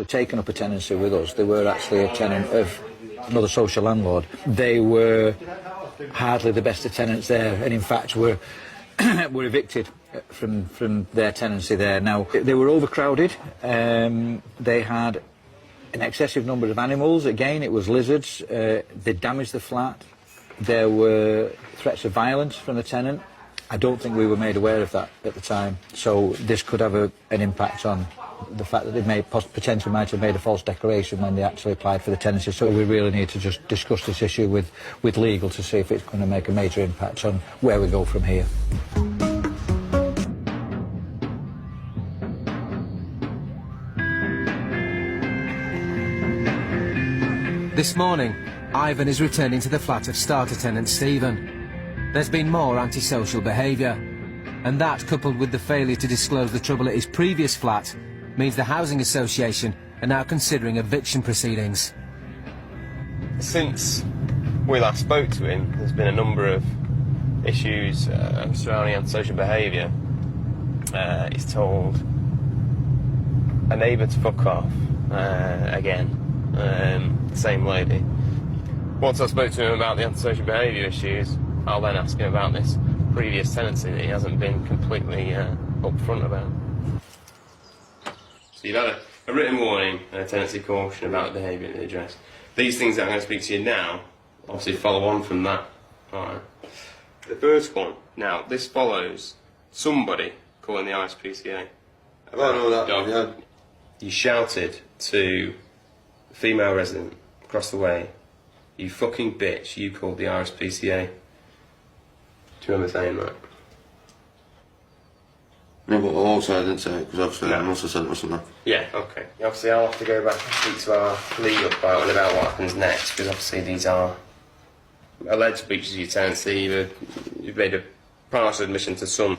taken up a tenancy with us. They were actually a tenant of another social landlord. They were hardly the best of tenants there, and in fact were evicted from their tenancy there. Now, they were overcrowded. They had an excessive number of animals. Again, it was lizards. They damaged the flat. There were threats of violence from the tenant. I don't think we were made aware of that at the time, so this could have an impact on the fact that they potentially might have made a false declaration when they actually applied for the tenancy. So we really need to just discuss this issue with legal to see if it's going to make a major impact on where we go from here. This morning, Ivan is returning to the flat of starter tenant Stephen. There's been more antisocial behaviour, and that, coupled with the failure to disclose the trouble at his previous flat, means the Housing Association are now considering eviction proceedings. Since we last spoke to him, there's been a number of issues surrounding antisocial behaviour. He's told a neighbour to fuck off, again, same lady. Once I spoke to him about the antisocial behaviour issues, I'll then ask him about this previous tenancy that he hasn't been completely upfront about. So you've had a written warning and a tenancy caution about behaviour in the address. These things that I'm going to speak to you now obviously follow on from that. Alright. The first one, now this follows somebody calling the RSPCA. I don't know that, yeah. You shouted to a female resident across the way, "You fucking bitch, you called the RSPCA." Do you remember saying that? No, but also I didn't say it, because obviously I must have said it, mustn't I? Yeah, okay. Obviously I'll have to go back and speak to our legal department about what happens next, because obviously these are alleged breaches of your tenancy. You've made a partial admission to some.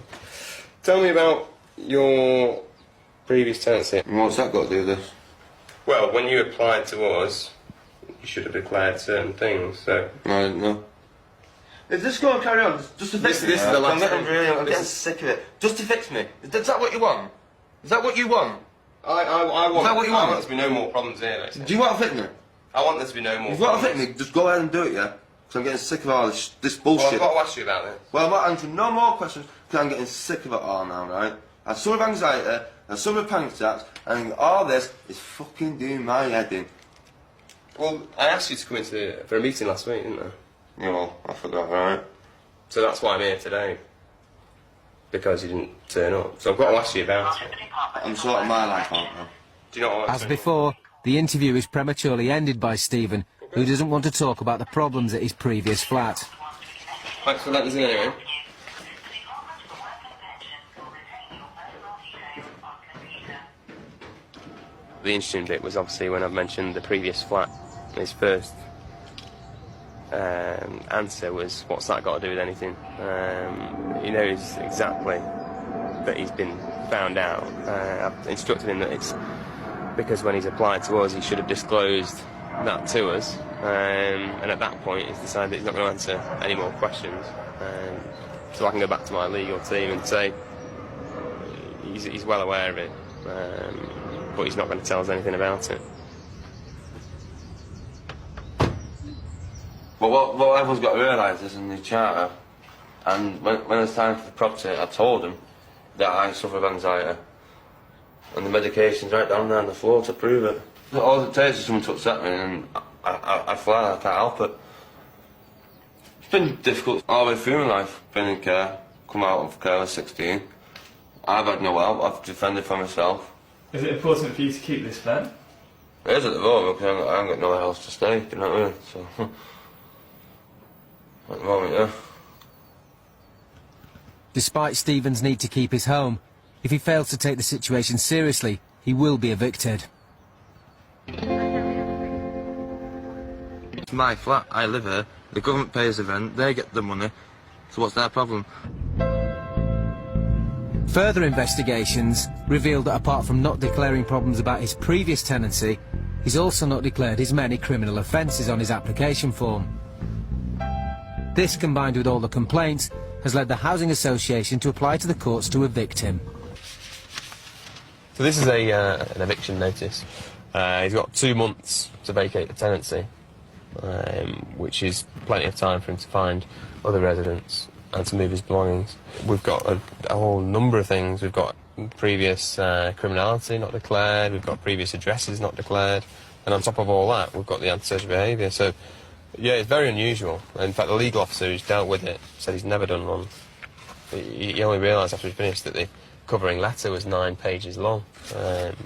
Tell me about your previous tenancy. And what's that got to do with this? Well, when you applied to us, you should have declared certain things, so... I didn't know. Is this going to carry on? Just to fix me? This is the last I'm getting sick of it. Just to fix me. Is that what you want? Is that what you want? I want... Is that what you want? I want there to be no more problems here, basically. Do you want to fix me? I want there to be no more If you want to fix me, just go ahead and do it, yeah? Because I'm getting sick of all this bullshit. Well, I've got to ask you about this. Well, I'm not answering no more questions, because I'm getting sick of it all now, right? I have some of anxiety, I have some of panic attacks, and all this is fucking doing my head in. Well, I asked you to come for a meeting last week, didn't I? Yeah, well, I forgot, right? So that's why I'm here today. Because you didn't turn up. So I've got to ask you about it. I'm sorting my life out now. Do you know what I'm As before, the interview is prematurely ended by Stephen, who doesn't want to talk about the problems at his previous flat. Thanks for letting us in anyway. The interesting bit was obviously when I mentioned the previous flat. His first answer was, "What's that got to do with anything?" He knows exactly that he's been found out. I've instructed him that it's because when he's applied to us, he should have disclosed that to us. And at that point, he's decided that he's not going to answer any more questions. So I can go back to my legal team and say he's well aware of it, but he's not going to tell us anything about it. But what everyone's got to realise is in the charter, and when it's time for the property, I told them that I suffer of anxiety. And the medication's right down there on the floor to prove it. All it takes is someone to upset me and I fly, I can't help it. It's been difficult all the way through my life, been in care, come out of care at 16. I've had no help, I've defended for myself. Is it important for you to keep this flat? It is at the moment because I haven't got nowhere else to stay, do you know what I mean? So, at the moment, yeah. Despite Stephen's need to keep his home, if he fails to take the situation seriously, he will be evicted. It's my flat, I live here, the government pays the rent, they get the money, so what's their problem? Further investigations revealed that apart from not declaring problems about his previous tenancy, he's also not declared his many criminal offences on his application form. This, combined with all the complaints, has led the Housing Association to apply to the courts to evict him. So this is an eviction notice. He's got 2 months to vacate the tenancy, which is plenty of time for him to find other residents and to move his belongings. We've got a whole number of things. We've got previous criminality not declared, we've got previous addresses not declared, and on top of all that, we've got the antisocial behaviour. So, yeah, it's very unusual. In fact, the legal officer who's dealt with it said he's never done one. He only realised after he finished that the covering letter was 9 pages long,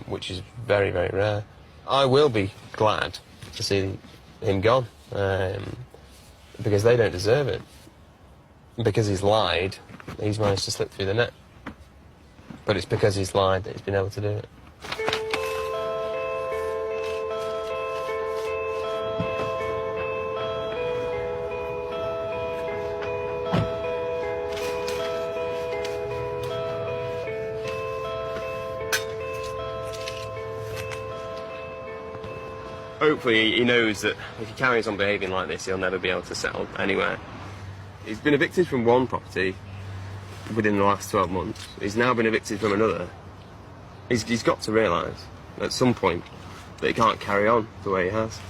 which is very, very rare. I will be glad to see him gone, because they don't deserve it. Because he's lied, he's managed to slip through the net. But it's because he's lied that he's been able to do it. Hopefully he knows that if he carries on behaving like this, he'll never be able to settle anywhere. He's been evicted from one property within the last 12 months. He's now been evicted from another. He's got to realise at some point that he can't carry on the way he has.